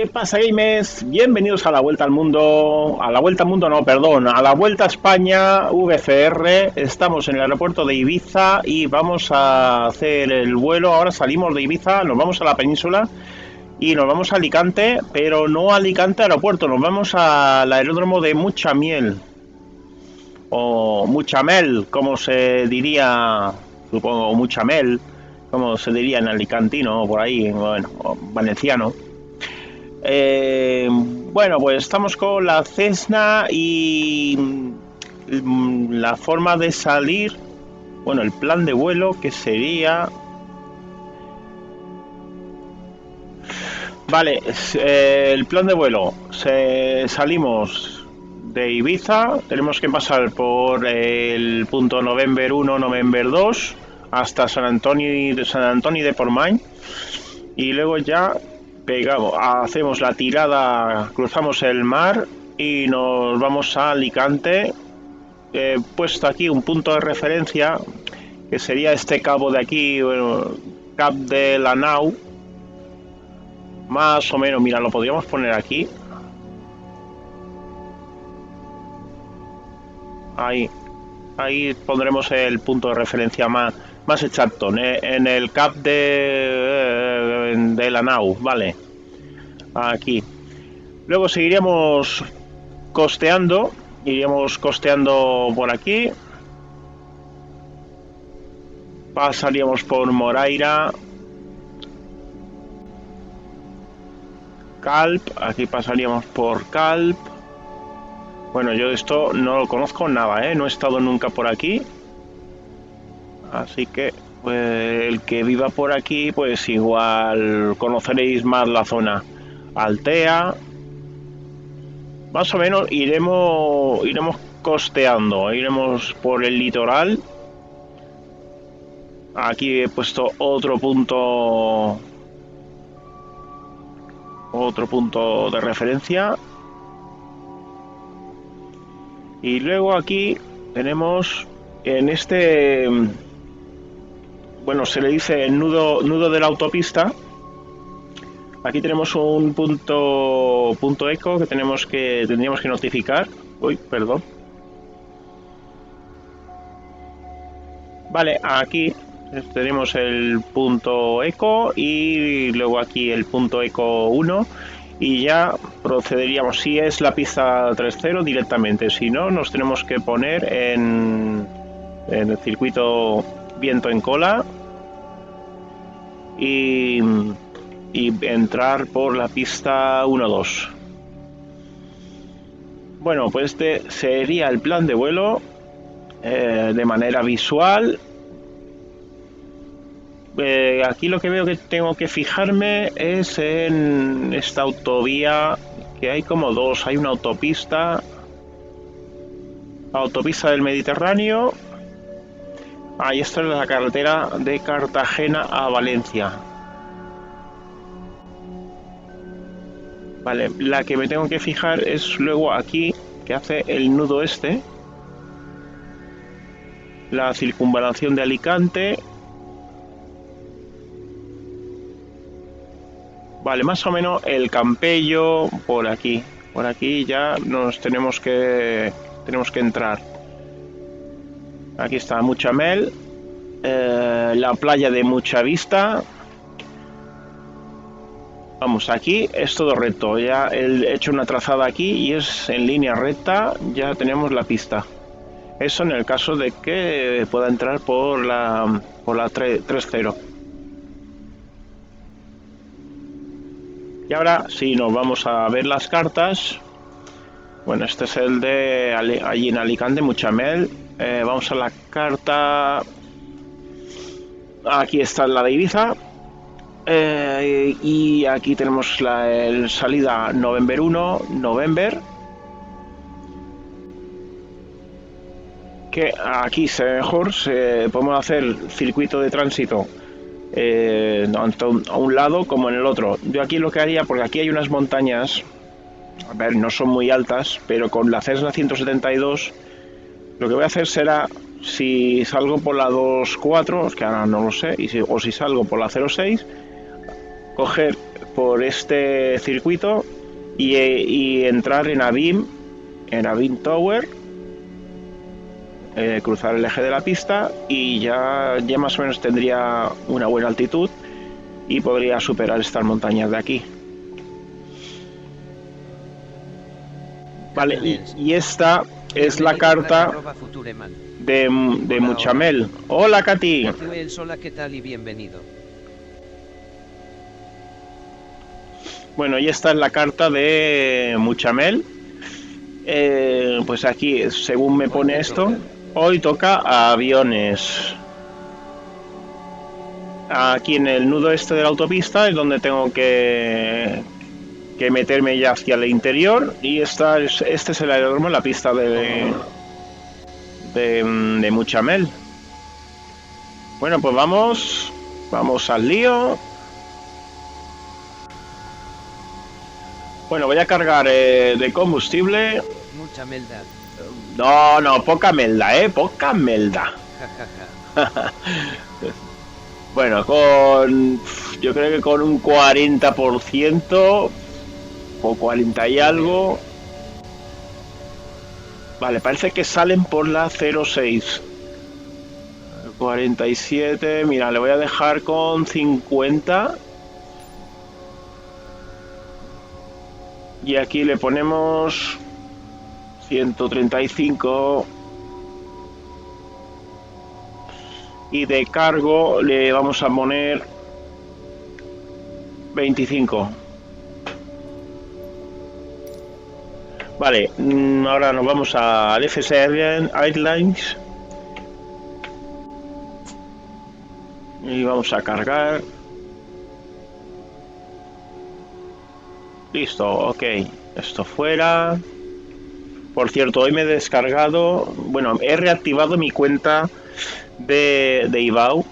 ¿Qué pasa, gamers? Bienvenidos a la Vuelta al Mundo. A la Vuelta al Mundo, no, perdón. A la Vuelta a España VCR. Estamos en el aeropuerto de Ibiza y vamos a hacer el vuelo. Ahora salimos de Ibiza, nos vamos a la península y nos vamos a Alicante, pero no a Alicante aeropuerto. Nos vamos al aeródromo de Muchamiel. O Muchamel, como se diría, supongo, Muchamel, como se diría en alicantino o por ahí, bueno, o valenciano. Bueno, pues estamos con la Cessna y la forma de salir, bueno, el plan de vuelo que sería... Vale, el plan de vuelo, salimos de Ibiza, tenemos que pasar por el punto November 1, November 2, hasta San Antonio de Portmany, y luego ya pegamos, hacemos la tirada, cruzamos el mar y nos vamos a Alicante. He puesto aquí un punto de referencia que sería este cabo de aquí, bueno, Cap de la Nau, más o menos. Mira, lo podríamos poner aquí, ahí pondremos el punto de referencia más exacto, en el Cap de la Nau, vale, aquí. Luego seguiríamos costeando, iríamos costeando por aquí, pasaríamos por Moraira, Calp, aquí pasaríamos por Calp. Bueno, yo esto no lo conozco nada, no he estado nunca por aquí, así que pues, el que viva por aquí, pues igual conoceréis más la zona. Altea, más o menos iremos costeando, iremos por el litoral. Aquí he puesto otro punto de referencia. Y luego aquí tenemos en este, bueno, se le dice el nudo de la autopista. Aquí tenemos un punto eco que tendríamos que notificar. Uy, perdón. Vale, aquí tenemos el punto eco y luego aquí el punto eco 1 y ya procederíamos, si es la pista 3.0 directamente, si no nos tenemos que poner en el circuito viento en cola y entrar por la pista 1-2. Bueno, pues este sería el plan de vuelo de manera visual. Aquí lo que veo que tengo que fijarme es en esta autovía, que hay como dos. Hay una autopista del Mediterráneo. Ahí está la carretera de Cartagena a Valencia. Vale, la que me tengo que fijar es luego aquí, que hace el nudo este, la circunvalación de Alicante. Vale, más o menos el Campello por aquí. Por aquí ya nos tenemos que entrar. Aquí está Muchamel, la playa de Mucha Vista. Vamos, aquí es todo recto. Ya he hecho una trazada aquí y es en línea recta. Ya tenemos la pista. Eso en el caso de que pueda entrar por la 3.0. Y ahora sí, nos vamos a ver las cartas. Bueno, este es el de allí en Alicante, Muchamel. Vamos a la carta. Aquí está la de Ibiza. Y aquí tenemos la salida November 1, November. Que aquí se ve mejor, podemos hacer circuito de tránsito tanto a un lado como en el otro. Yo aquí lo que haría, porque aquí hay unas montañas, a ver, no son muy altas, pero con la Cessna 172 lo que voy a hacer será, si salgo por la 2.4, que ahora no lo sé, o si salgo por la 0.6, coger por este circuito y entrar en Abim Tower, cruzar el eje de la pista y ya más o menos tendría una buena altitud y podría superar estas montañas de aquí. Vale, y esta es la carta de Muchamel. Hola, Katy. Hola, ¿qué tal y bienvenido? Bueno, y esta es la carta de Muchamel. Pues aquí, según me pone esto, hoy toca a aviones. Aquí en el nudo este de la autopista es donde tengo que meterme ya hacia el interior, y este es el aeródromo, la pista de Muchamel. Bueno, pues vamos al lío. Bueno, voy a cargar de combustible. Mucha melda. No, poca melda, poca melda. Bueno, yo creo que con un 40% o 40 y algo. Vale, parece que salen por la 06. 47, mira, le voy a dejar con 50. Y aquí le ponemos 135. Y de cargo le vamos a poner 25. Vale, ahora nos vamos al FS Airlines. Y vamos a cargar. Listo, ok. Esto fuera. Por cierto, hoy me he descargado. Bueno, he reactivado mi cuenta de Ibao.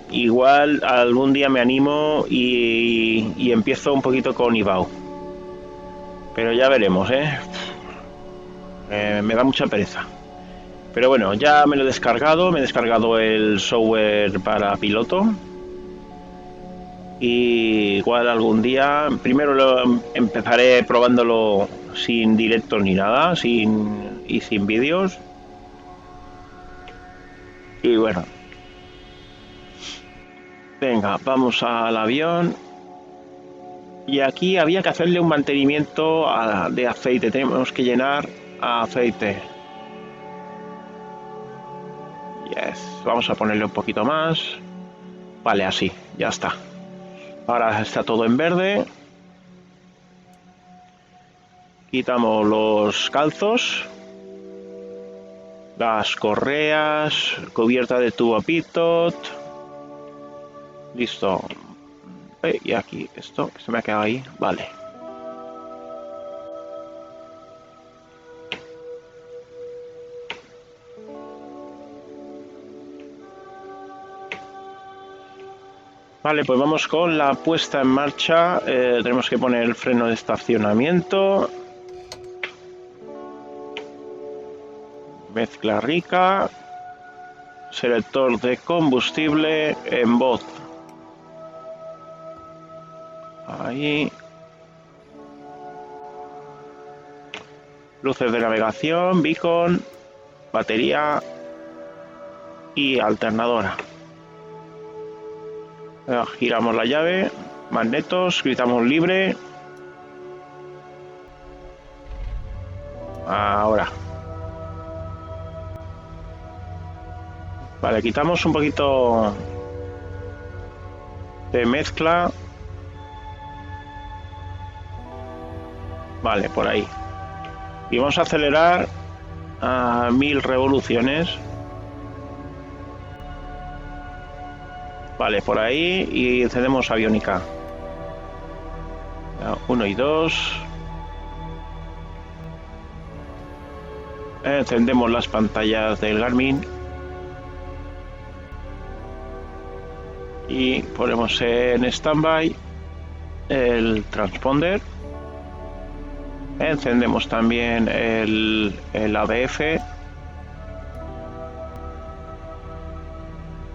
Igual algún día me animo y empiezo un poquito con Ibao. Pero ya veremos, me da mucha pereza. Pero bueno, ya me lo he descargado. Me he descargado el software para piloto. Y igual algún día, primero empezaré probándolo sin directos ni nada, sin vídeos. Y bueno, venga, vamos al avión. Y aquí había que hacerle un mantenimiento de aceite. Tenemos que llenar aceite. Yes. Vamos a ponerle un poquito más. Vale, así, ya está. Ahora está todo en verde. Quitamos los calzos, las correas, cubierta de tubo pitot. Listo. Y aquí esto que se me ha quedado ahí. Vale. Vale, pues vamos con la puesta en marcha. Tenemos que poner el freno de estacionamiento. Mezcla rica. Selector de combustible en voz. Ahí. Luces de navegación, beacon, batería y alternadora. Giramos la llave, magnetos, gritamos libre. Ahora. Vale, quitamos un poquito de mezcla. Vale, por ahí. Y vamos a acelerar a 1000 revoluciones. Vale, por ahí. Y encendemos aviónica. 1 y 2. Encendemos las pantallas del Garmin. Y ponemos en standby el transponder. Encendemos también el ADF.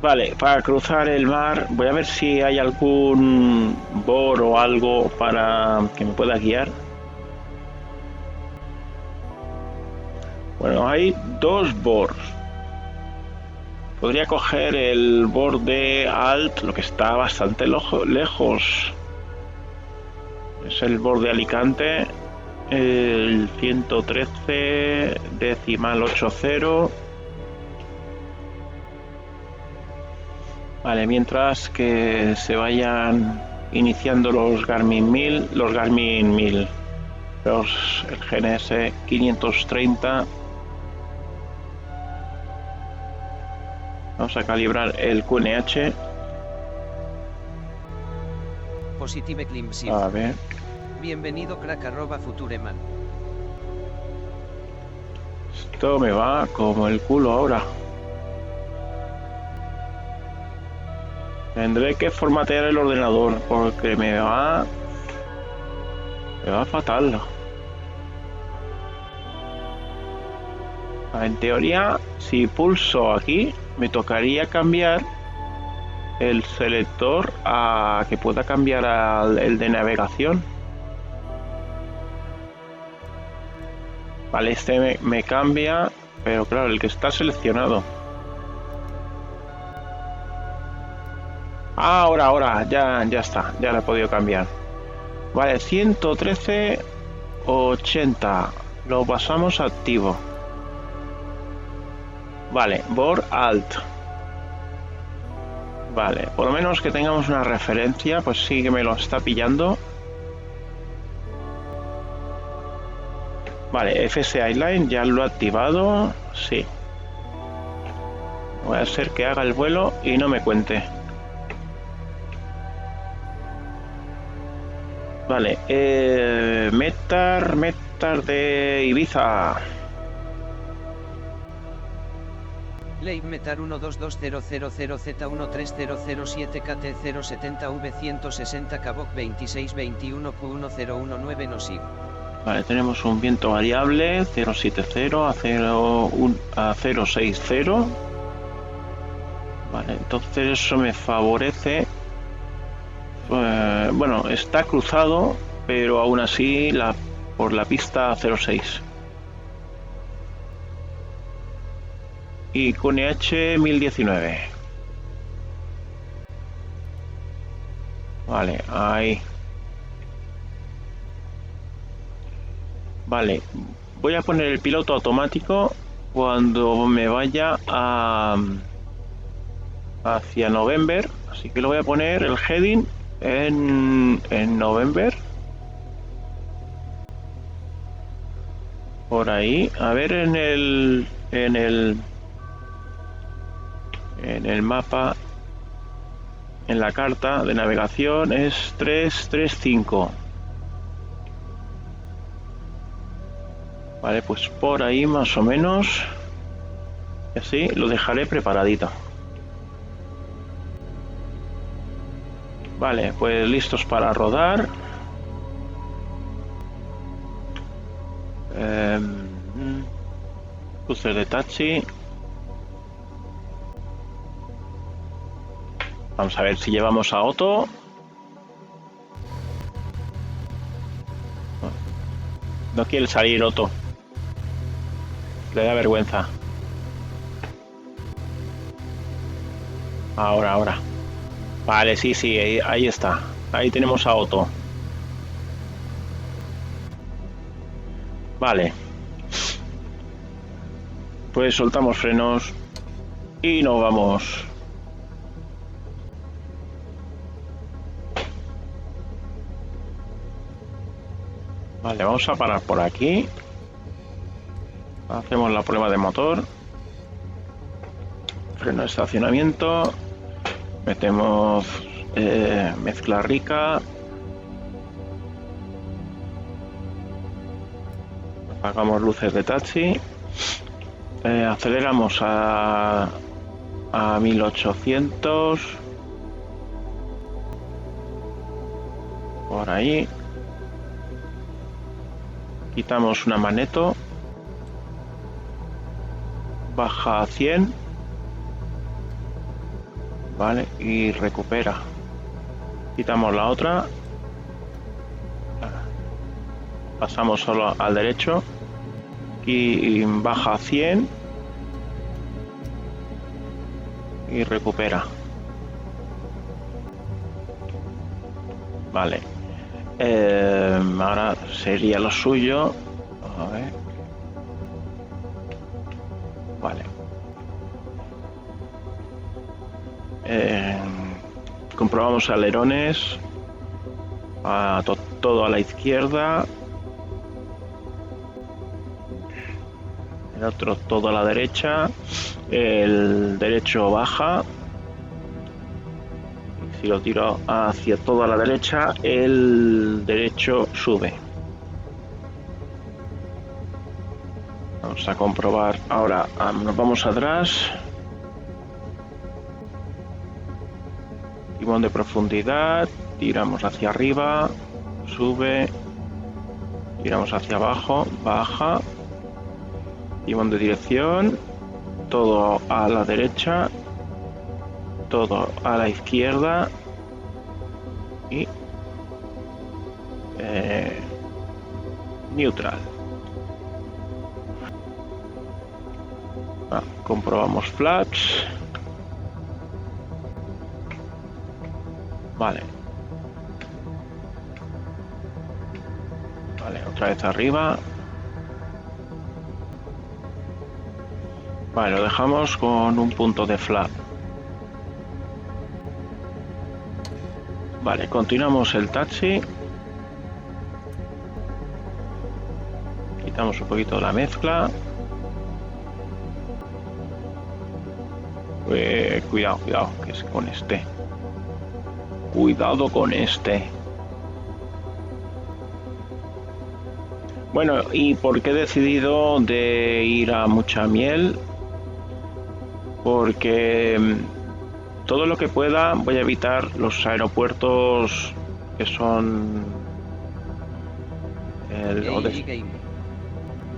Vale, para cruzar el mar voy a ver si hay algún board o algo para que me pueda guiar. Bueno, hay dos boards. Podría coger el board de Alt, lo que está bastante lejos. Es el board de Alicante, el 113 decimal 80. Vale, mientras que se vayan iniciando los Garmin 1000, el GNS 530. Vamos a calibrar el QNH. Positive Climsiv. A ver. Bienvenido crack @futureman. Esto me va como el culo ahora. Tendré que formatear el ordenador porque me va fatal. En teoría, si pulso aquí, me tocaría cambiar el selector a que pueda cambiar el de navegación. Vale, este me cambia, pero claro, el que está seleccionado. Ahora, ya está, ya lo he podido cambiar. Vale, 113.80, lo pasamos a activo. Vale, board alt. Vale, por lo menos que tengamos una referencia, pues sí que me lo está pillando. Vale, FS Line ya lo he activado, sí. Voy a hacer que haga el vuelo y no me cuente. Vale, Metar de Ibiza. Leibmetar 1222000Z13007KT070V160 Cabot 2621Q1019 Nosig. Vale, tenemos un viento variable 070 a 060. Vale, entonces eso me favorece. Bueno, está cruzado, pero aún así por la pista 06. Y QNH 1019. Vale, ahí. Vale, voy a poner el piloto automático cuando me vaya hacia November, así que lo voy a poner el heading en November. Por ahí, a ver en el mapa, en la carta de navegación es 335. Vale, pues por ahí más o menos. Y así lo dejaré preparadito. Vale, pues listos para rodar. Cruces de taxi. Vamos a ver si llevamos a Otto. No quiere salir Otto. Le da vergüenza. Ahora. Vale, sí, ahí está. Ahí tenemos a Otto. Vale. Pues soltamos frenos y nos vamos. Vale, vamos a parar por aquí. Hacemos la prueba de motor. Freno de estacionamiento. Metemos mezcla rica. Apagamos luces de taxi. Aceleramos a 1800. Por ahí. Quitamos una magneto. Baja a 100. Vale, y recupera. Quitamos la otra. Pasamos solo al derecho. Y baja a 100. Y recupera. Vale. Ahora sería lo suyo. A ver. Vale. Comprobamos alerones. Todo a la izquierda. El otro todo a la derecha. El derecho baja. Si lo tiro hacia toda la derecha, el derecho sube. Vamos a comprobar. Ahora nos vamos atrás. Timón de profundidad. Tiramos hacia arriba. Sube. Tiramos hacia abajo. Baja. Timón de dirección. Todo a la derecha. Todo a la izquierda. Y neutral. Comprobamos flaps. Vale. Vale, otra vez arriba. Vale, lo dejamos con un punto de flap. Vale, continuamos el taxi. Quitamos un poquito la mezcla. Cuidado, que es con este. Cuidado con este. Bueno, ¿y por qué he decidido de ir a Mucha Miel? Porque todo lo que pueda voy a evitar los aeropuertos que son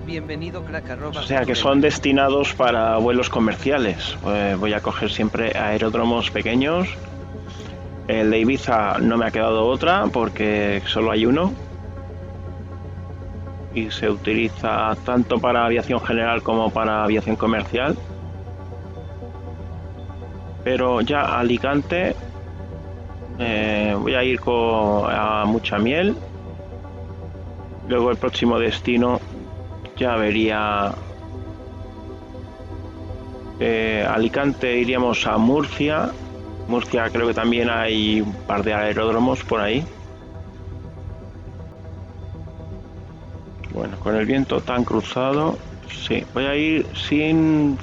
Bienvenido, crack. O sea, que son destinados para vuelos comerciales. Voy a coger siempre aeródromos pequeños. El de Ibiza no me ha quedado otra porque solo hay uno. Y se utiliza tanto para aviación general como para aviación comercial. Pero ya Alicante voy a ir a Mucha Miel. Luego el próximo destino ya vería. Alicante iríamos a Murcia. Murcia creo que también hay un par de aeródromos por ahí. Bueno, con el viento tan cruzado, sí, voy a ir sin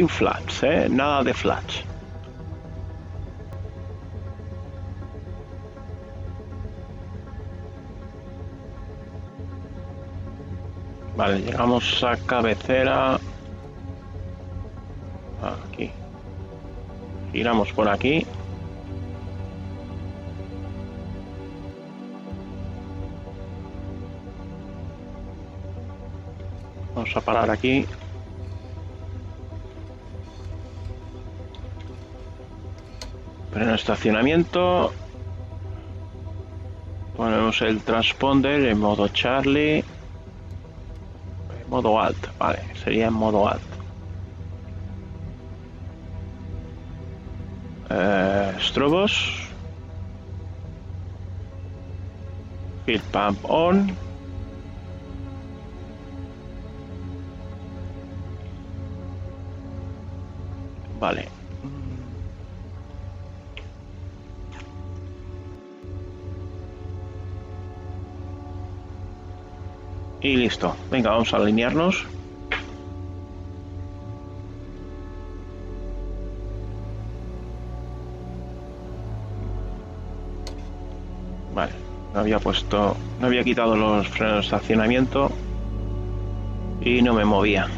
flaps, nada de flaps. Vale, llegamos a cabecera. Aquí. Giramos por aquí. Vamos a parar aquí. Pleno estacionamiento. Ponemos el transponder en modo Charlie. En modo alt, vale, sería en modo alt. Strobos. Fuel pump on. Vale. Y listo. Venga, vamos a alinearnos. Vale. No había quitado los frenos de estacionamiento y no me movía.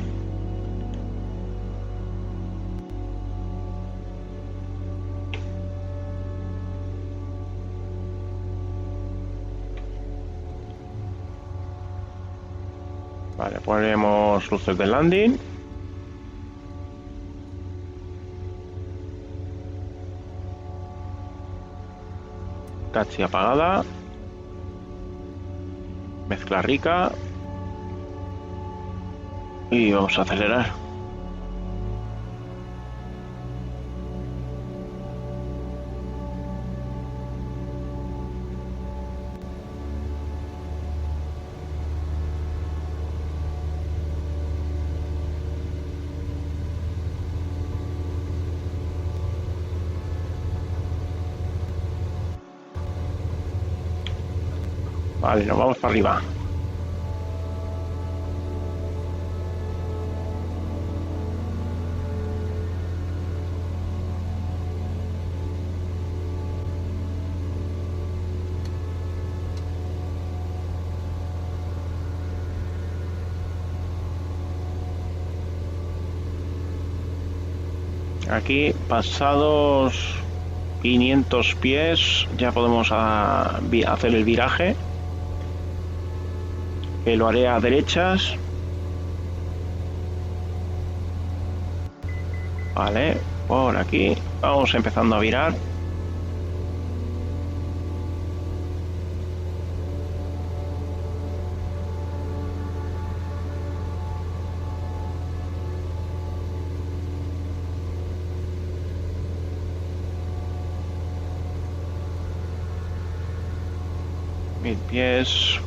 Vale, ponemos luces de landing. Taxi apagada. Mezcla rica. Y vamos a acelerar. Vale, nos vamos para arriba. Aquí, pasados 500 pies, ya podemos hacer el viraje, que lo haré a derechas. Vale, por aquí vamos empezando a virar. Mil pies.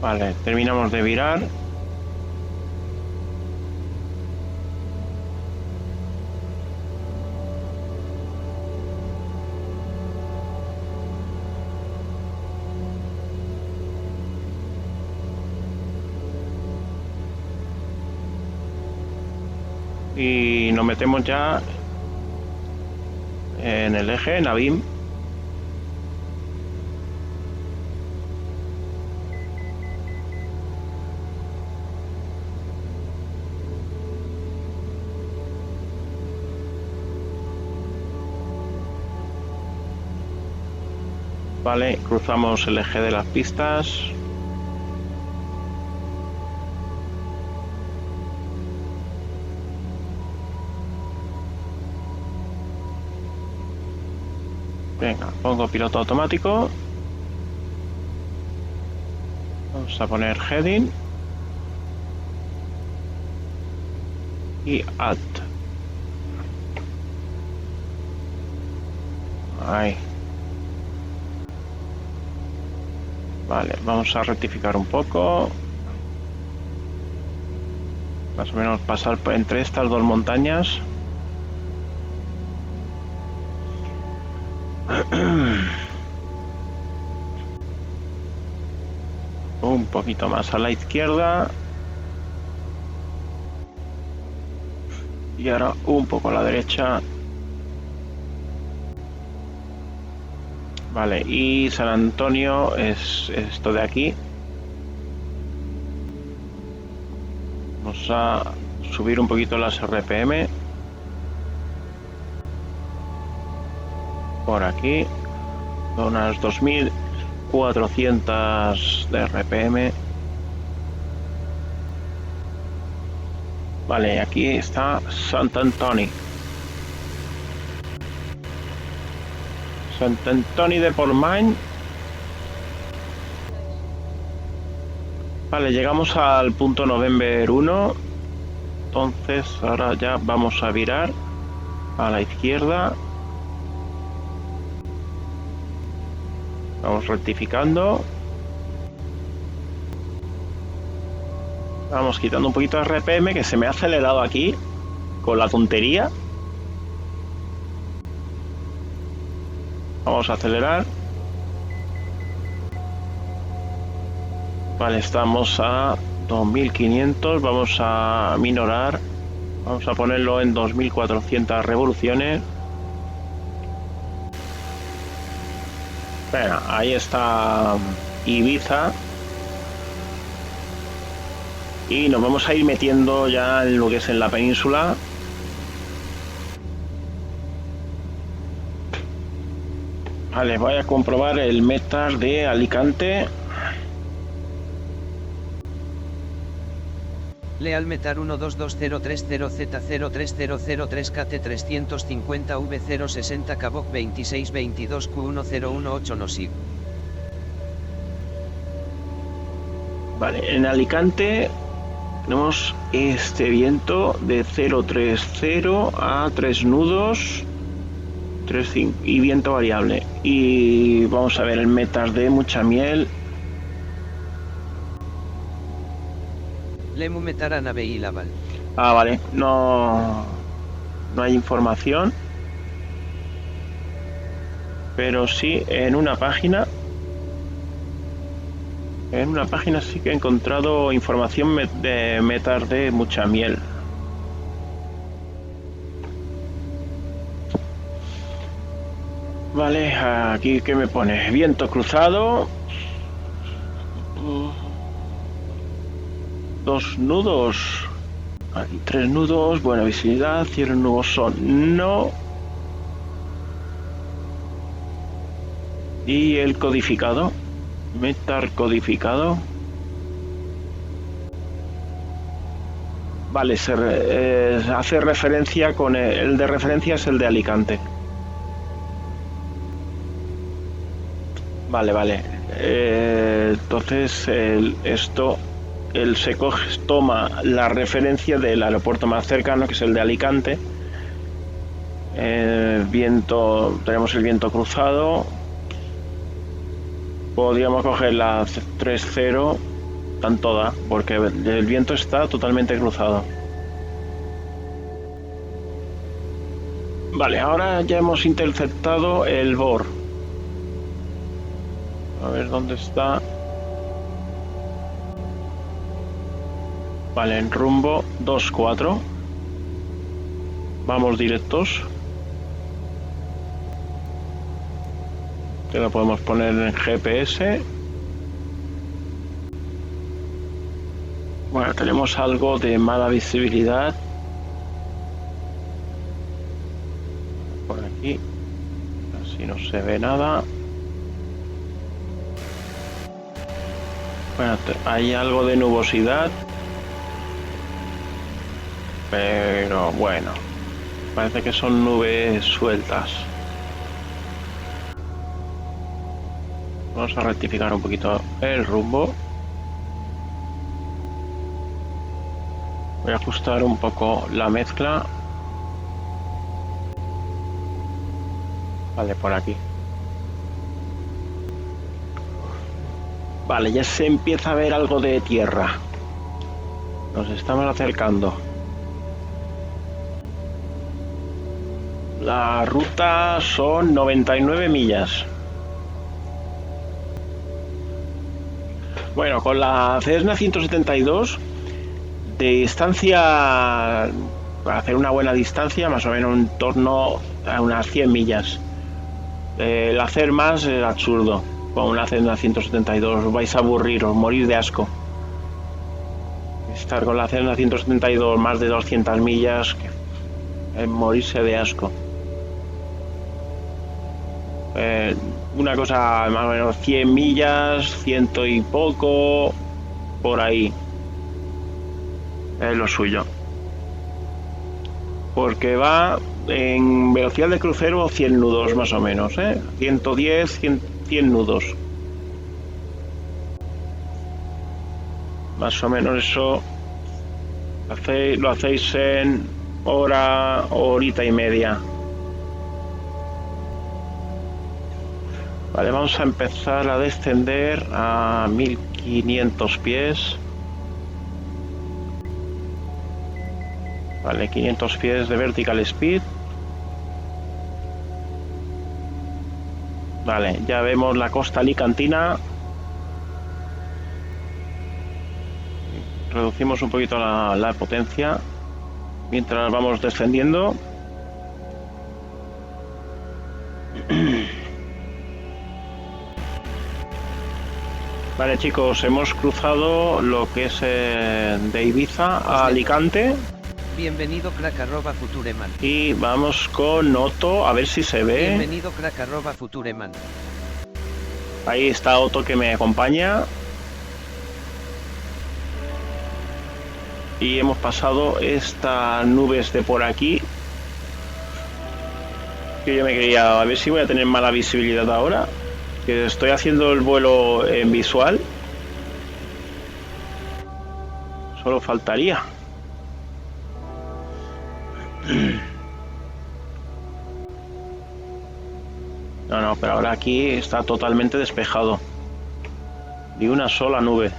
Vale, terminamos de virar. Y nos metemos ya en el eje Navim. Vale, cruzamos el eje de las pistas. Venga, pongo piloto automático. Vamos a poner heading y alt. Ahí. Vale, vamos a rectificar un poco. Más o menos pasar entre estas dos montañas. Un poquito más a la izquierda. Y ahora un poco a la derecha. Vale, y San Antonio es esto de aquí. Vamos a subir un poquito las RPM. Por aquí, unas 2400 de RPM. Vale, aquí está Sant Antoni. Sant Antoni de Portmany. Vale, llegamos al punto November 1. Entonces ahora ya vamos a virar a la izquierda. Vamos rectificando. Vamos quitando un poquito de RPM, que se me ha acelerado aquí con la tontería. Vamos a acelerar. Vale, estamos a 2500. Vamos a minorar. Vamos a ponerlo en 2400 revoluciones. Bueno, ahí está Ibiza. Y nos vamos a ir metiendo ya en lo que es en la península. Vale, voy a comprobar el metas de Alicante. Leal Metar 1220300Z03003 KT350 V060 Cabok 2622 Q1018 Nosib. Vale, en Alicante tenemos este viento de 030 a 3 nudos, 3,5 y viento variable. Y vamos a ver el metas de mucha miel. Lemu Metar a Nave y Laval. Ah, vale, no hay información, pero sí en una página sí que he encontrado información de metas de mucha miel. Vale, aquí que me pone viento cruzado, 2 nudos, aquí 3 nudos, buena visibilidad, cierre nuboso no. Y el codificado, metar codificado. Vale, hace referencia con el de referencia es el de Alicante. Vale. Entonces el se toma la referencia del aeropuerto más cercano, que es el de Alicante. Tenemos el viento cruzado. Podríamos coger la 3.0 tanto da, porque el viento está totalmente cruzado. Vale, ahora ya hemos interceptado el BOR. A ver dónde está. Vale, en rumbo 2-4. Vamos directos. Que lo podemos poner en GPS. Bueno, tenemos algo de mala visibilidad. Por aquí. Así no se ve nada. Bueno, hay algo de nubosidad. Pero bueno. Parece que son nubes sueltas. Vamos a rectificar un poquito el rumbo. Voy a ajustar un poco la mezcla. Vale, por aquí. Vale, ya se empieza a ver algo de tierra. Nos estamos acercando. La ruta son 99 millas. Bueno, con la Cessna 172 de distancia, para hacer una buena distancia, más o menos en torno a unas 100 millas. El hacer más es absurdo. Con una Cessna 172 os vais a aburrir, os morís de asco. Estar con la Cessna 172 más de 200 millas es morirse de asco. Una cosa más o menos 100 millas, 100 y poco, por ahí es lo suyo, porque va en velocidad de crucero 100 nudos más o menos, 110, 100 nudos más o menos. Eso lo hacéis en horita y media. Vale, vamos a empezar a descender a 1500 pies. Vale, 500 pies de vertical speed. Vale, ya vemos la costa alicantina. Reducimos un poquito la potencia mientras vamos descendiendo. Vale, chicos, hemos cruzado lo que es de Ibiza a Alicante. Bienvenido crack@futureman. Y vamos con Otto, a ver si se ve. Bienvenido crack@futureman. Ahí está Otto que me acompaña. y hemos pasado estas nubes de por aquí, que yo me quería a ver si voy a tener mala visibilidad ahora, que estoy haciendo el vuelo en visual. Solo faltaría. No, pero ahora aquí está totalmente despejado. Ni una sola nube.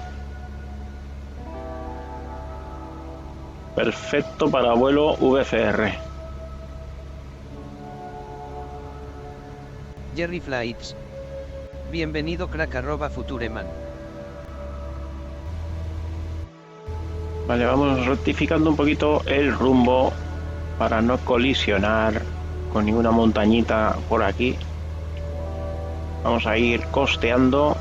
Perfecto para vuelo VFR. Jerry Flights. Bienvenido crack@futureman. Vale, vamos rectificando un poquito el rumbo para no colisionar con ninguna montañita por aquí. Vamos a ir costeando.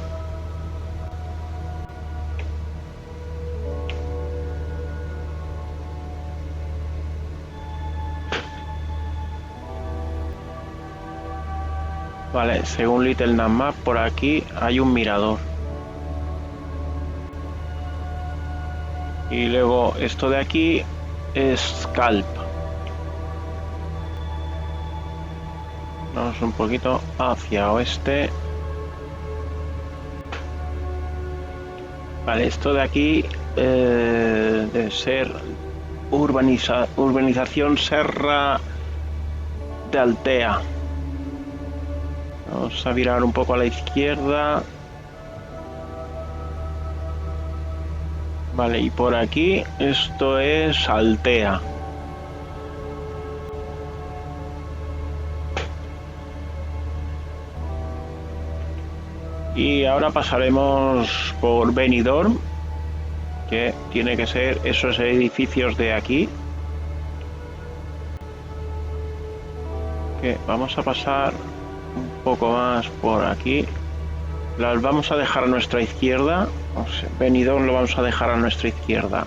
Vale, según Little Map, por aquí hay un mirador. Y luego esto de aquí es Scalp. Vamos un poquito hacia oeste. Vale, esto de aquí debe ser urbanización Serra de Altea. Vamos a virar un poco a la izquierda. Vale, y por aquí esto es Altea. Y ahora pasaremos por Benidorm, que tiene que ser esos edificios de aquí. Que vamos a pasar un poco más por aquí. Las vamos a dejar a nuestra izquierda. O sea, Benidorm lo vamos a dejar a nuestra izquierda.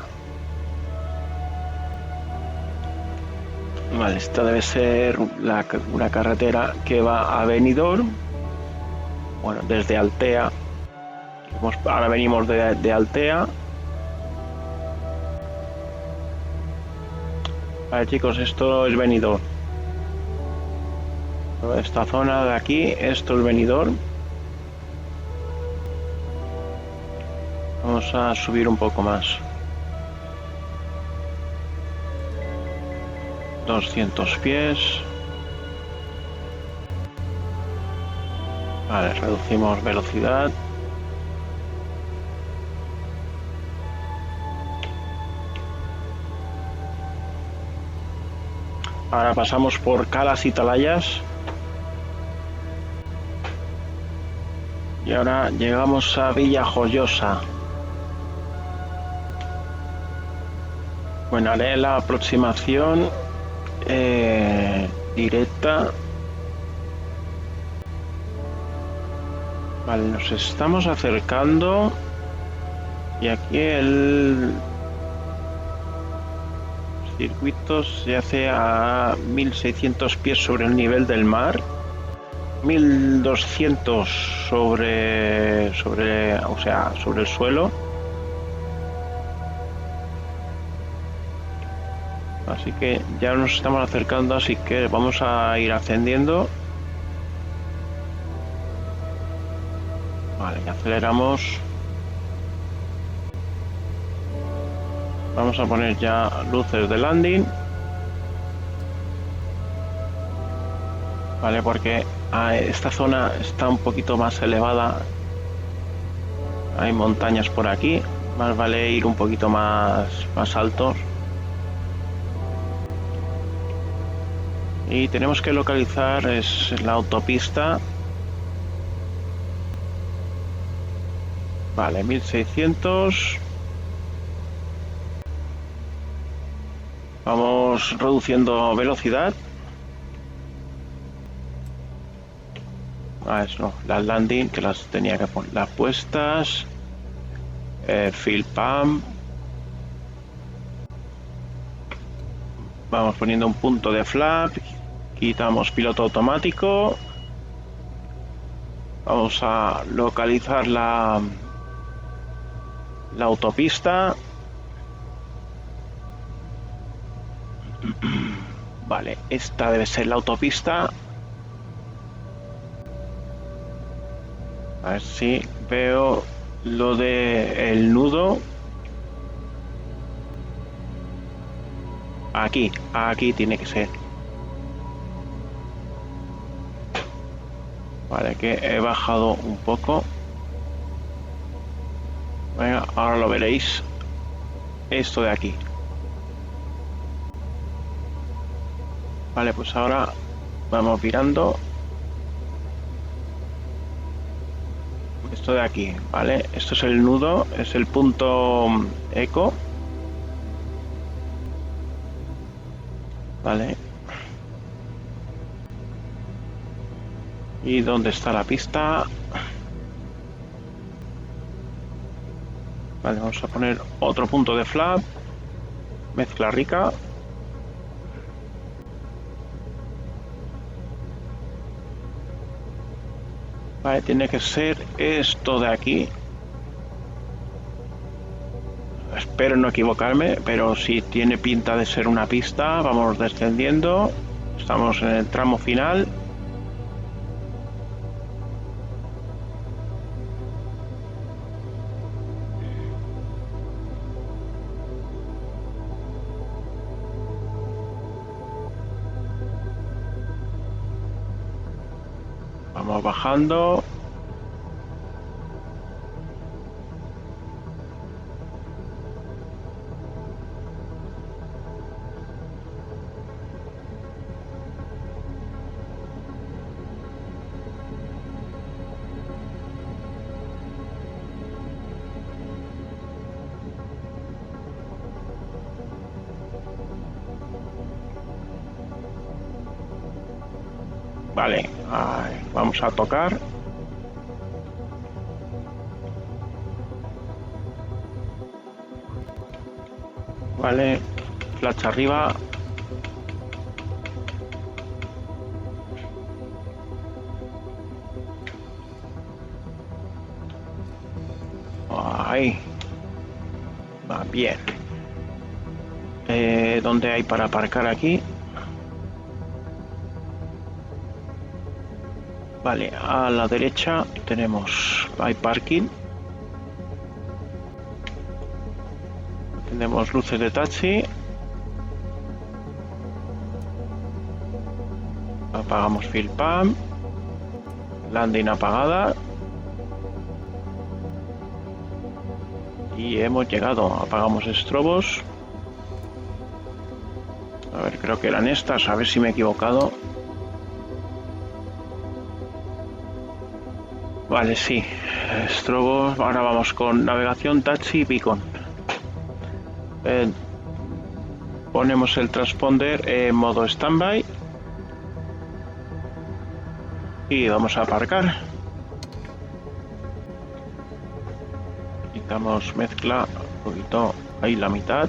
Vale, esta debe ser una carretera que va a Benidorm. Bueno, desde Altea. Ahora venimos de Altea. Vale, chicos, esto es Benidorm. Toda esta zona de aquí, esto es Benidorm. Vamos a subir un poco más. 200 pies. Vale, reducimos velocidad. Ahora pasamos por Calas y Talayas. Y ahora llegamos a Villa Joyosa. Bueno, haré la aproximación directa. Vale, nos estamos acercando. Y aquí el circuito se hace a 1600 pies sobre el nivel del mar. 1200 sobre el suelo. Así que ya nos estamos acercando, así que vamos a ir ascendiendo. Vale, aceleramos. Vamos a poner ya luces de landing. Vale, porque esta zona está un poquito más elevada. Hay montañas por aquí. Más vale ir un poquito más altos. Y tenemos que localizar la autopista. Vale, 1600. Vamos reduciendo velocidad. Eso, las landing, que las tenía que poner las puestas. Fill pump. Vamos poniendo un punto de flap. Quitamos piloto automático. Vamos a localizar la autopista. Vale, esta debe ser la autopista. A ver si veo lo de el nudo. Aquí tiene que ser. Vale, que he bajado un poco. Venga, ahora lo veréis. Esto de aquí. Vale, pues ahora vamos virando. Esto de aquí, ¿vale? Esto es el nudo, es el punto eco. Vale. ¿Y dónde está la pista? Vale, vamos a poner otro punto de flap. Mezcla rica. Vale, tiene que ser esto de aquí. Espero no equivocarme, pero si tiene pinta de ser una pista. Vamos descendiendo. Estamos en el tramo final. Vamos bajando. Vale, vamos a tocar. Vale, flash arriba. Ahí. Va bien. ¿Dónde hay para aparcar aquí? Vale, a la derecha tenemos, hay parking. Tenemos luces de taxi. Apagamos fuel pump. Landing apagada. Y hemos llegado. Apagamos estrobos. A ver, creo que eran estas. A ver si me he equivocado. Vale, sí. Estrobos. Ahora vamos con navegación, taxi y beacon. Ponemos el transponder en modo standby. Y vamos a aparcar. Quitamos mezcla. Un poquito. Ahí la mitad.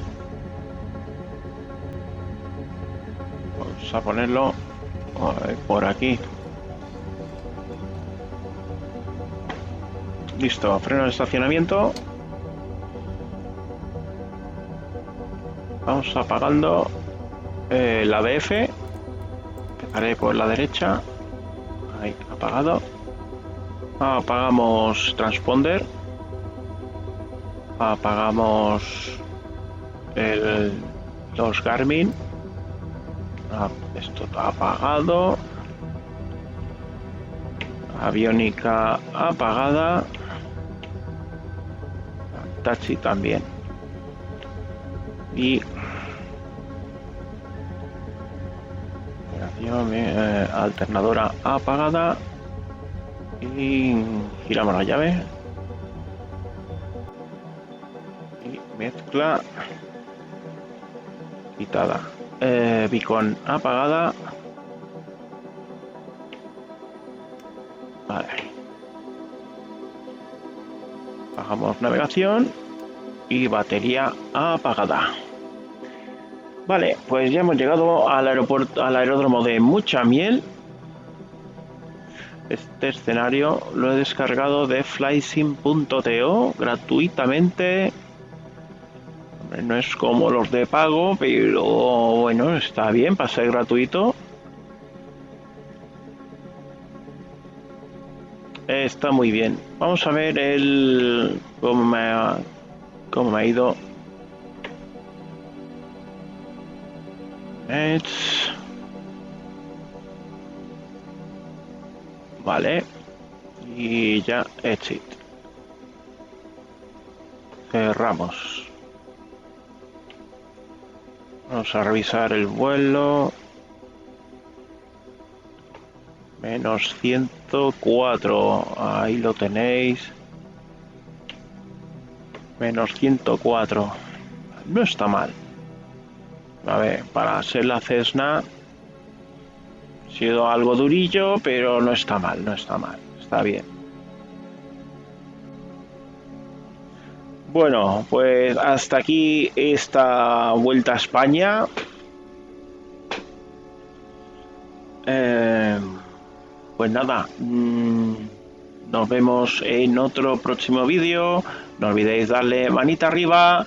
Vamos a ponerlo por aquí. Listo, freno de estacionamiento. Vamos apagando la ABF. Empezaré por la derecha. Ahí, apagado. Apagamos transponder. Apagamos los Garmin. Esto está apagado. Aviónica apagada. Taxi también. Y alternadora apagada. Y giramos la llave. Y mezcla quitada. Beacon apagada. Vale. Bajamos navegación y batería apagada. Vale, pues ya hemos llegado al aeropuerto, al aeródromo de Mucha Miel. Este escenario lo he descargado de flysim.to gratuitamente. No es como los de pago, pero bueno, está bien para ser gratuito. Está muy bien. Vamos a ver el cómo me ha ido. Vale. Y ya, exit. Cerramos. Vamos a revisar el vuelo. Menos 104. Ahí lo tenéis. Menos 104. No está mal. A ver, para ser la Cessna ha sido algo durillo, pero no está mal, no está mal. Está bien. Bueno, pues hasta aquí esta vuelta a España. Eh, pues nada, nos vemos en otro próximo vídeo. No olvidéis darle manita arriba,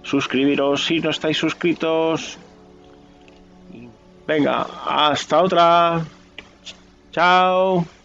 suscribiros si no estáis suscritos. Venga, hasta otra. Chao.